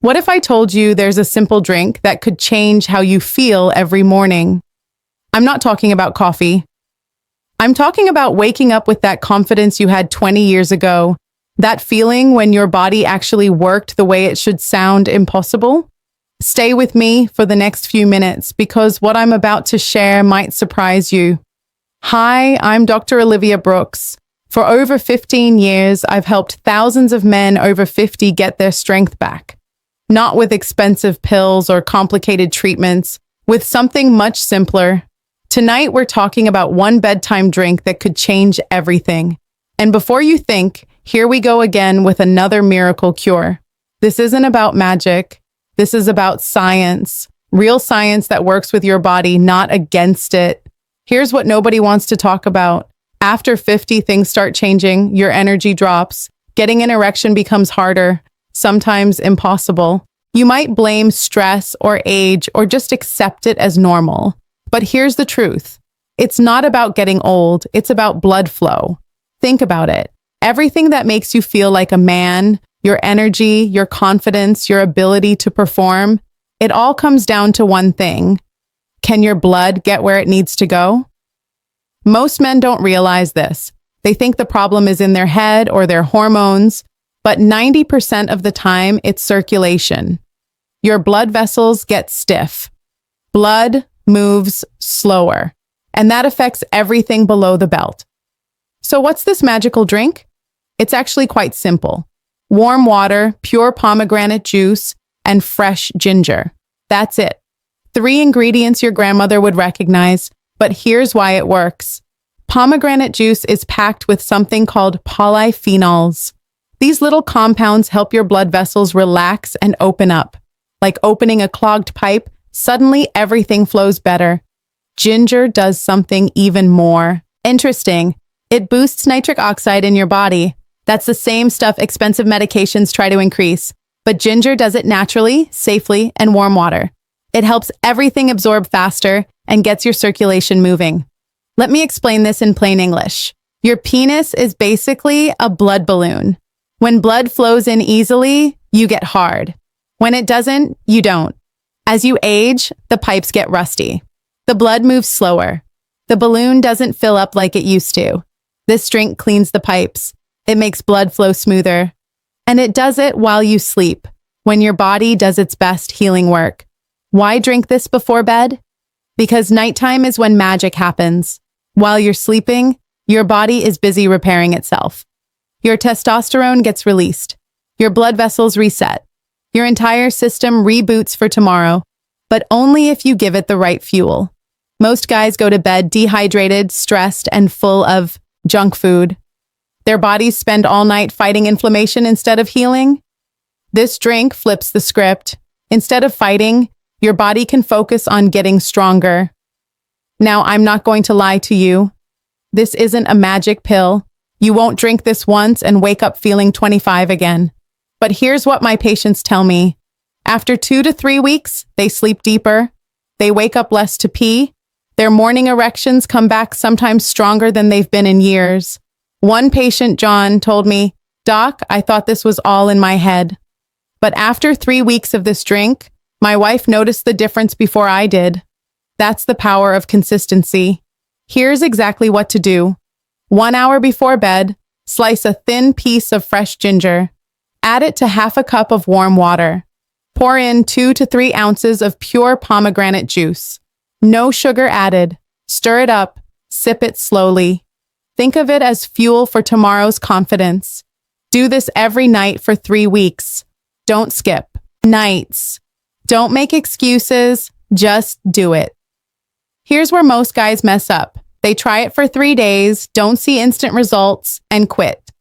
What if I told you there's a simple drink that could change how you feel every morning? I'm not talking about coffee. I'm talking about waking up with that confidence you had 20 years ago, that feeling when your body actually worked the way it should sound impossible. Stay with me for the next few minutes because what I'm about to share might surprise you. Hi, I'm Dr. Olivia Brooks. For over 15 years, I've helped thousands of men over 50 get their strength back. Not with expensive pills or complicated treatments, with something much simpler. Tonight, we're talking about one bedtime drink that could change everything. And before you think, here we go again with another miracle cure. This isn't about magic. This is about science. Real science that works with your body, not against it. Here's what nobody wants to talk about. After 50, things start changing. Your energy drops. Getting an erection becomes harder, sometimes impossible. You might blame stress or age or just accept it as normal. But here's the truth. It's not about getting old. It's about blood flow. Think about it. Everything that makes you feel like a man, your energy, your confidence, your ability to perform, it all comes down to one thing. Can your blood get where it needs to go? Most men don't realize this. They think the problem is in their head or their hormones, but 90% of the time it's circulation. Your blood vessels get stiff. Blood moves slower, and that affects everything below the belt. So what's this magical drink? It's actually quite simple. Warm water, pure pomegranate juice, and fresh ginger. That's it. 3 ingredients your grandmother would recognize, but here's why it works. Pomegranate juice is packed with something called polyphenols. These little compounds help your blood vessels relax and open up. Like opening a clogged pipe, suddenly everything flows better. Ginger does something even more. Interesting. It boosts nitric oxide in your body. That's the same stuff expensive medications try to increase. But ginger does it naturally, safely, and warm water. It helps everything absorb faster and gets your circulation moving. Let me explain this in plain English. Your penis is basically a blood balloon. When blood flows in easily, you get hard. When it doesn't, you don't. As you age, the pipes get rusty. The blood moves slower. The balloon doesn't fill up like it used to. This drink cleans the pipes. It makes blood flow smoother. And it does it while you sleep, when your body does its best healing work. Why drink this before bed? Because nighttime is when magic happens. While you're sleeping, your body is busy repairing itself. Your testosterone gets released. Your blood vessels reset. Your entire system reboots for tomorrow, but only if you give it the right fuel. Most guys go to bed dehydrated, stressed, and full of junk food. Their bodies spend all night fighting inflammation instead of healing. This drink flips the script. Instead of fighting, your body can focus on getting stronger. Now, I'm not going to lie to you. This isn't a magic pill. You won't drink this once and wake up feeling 25 again. But here's what my patients tell me. After 2 to 3 weeks, they sleep deeper. They wake up less to pee. Their morning erections come back sometimes stronger than they've been in years. One patient, John, told me, "Doc, I thought this was all in my head." But after 3 weeks of this drink, my wife noticed the difference before I did. That's the power of consistency. Here's exactly what to do. 1 hour before bed, slice a thin piece of fresh ginger. Add it to half a cup of warm water. Pour in 2 to 3 ounces of pure pomegranate juice. No sugar added. Stir it up. Sip it slowly. Think of it as fuel for tomorrow's confidence. Do this every night for 3 weeks. Don't skip. Nights. Don't make excuses. Just do it. Here's where most guys mess up. They try it for 3 days, don't see instant results, and quit.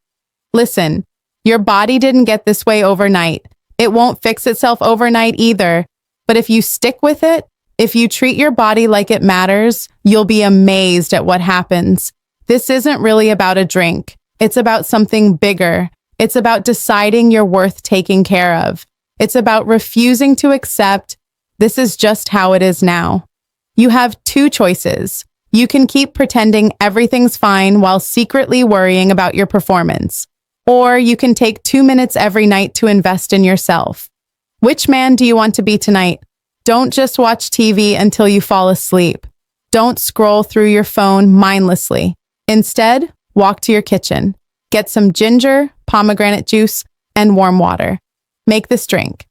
Listen, your body didn't get this way overnight. It won't fix itself overnight either. But if you stick with it, if you treat your body like it matters, you'll be amazed at what happens. This isn't really about a drink. It's about something bigger. It's about deciding you're worth taking care of. It's about refusing to accept this is just how it is now. You have 2 choices. You can keep pretending everything's fine while secretly worrying about your performance. Or you can take 2 minutes every night to invest in yourself. Which man do you want to be tonight? Don't just watch TV until you fall asleep. Don't scroll through your phone mindlessly. Instead, walk to your kitchen. Get some ginger, pomegranate juice, and warm water. Make this drink.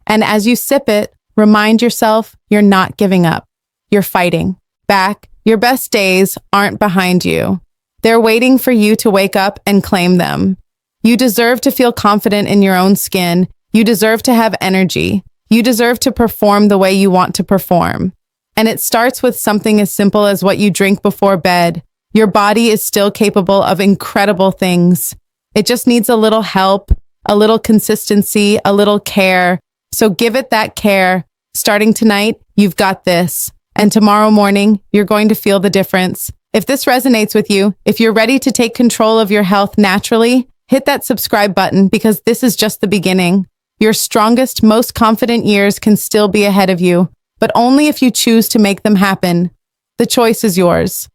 And as you sip it, remind yourself you're not giving up. You're fighting back. Your best days aren't behind you. They're waiting for you to wake up and claim them. You deserve to feel confident in your own skin. You deserve to have energy. You deserve to perform the way you want to perform. And it starts with something as simple as what you drink before bed. Your body is still capable of incredible things. It just needs a little help, a little consistency, a little care. So give it that care. Starting tonight, you've got this. And tomorrow morning, you're going to feel the difference. If this resonates with you, if you're ready to take control of your health naturally, hit that subscribe button because this is just the beginning. Your strongest, most confident years can still be ahead of you, but only if you choose to make them happen. The choice is yours.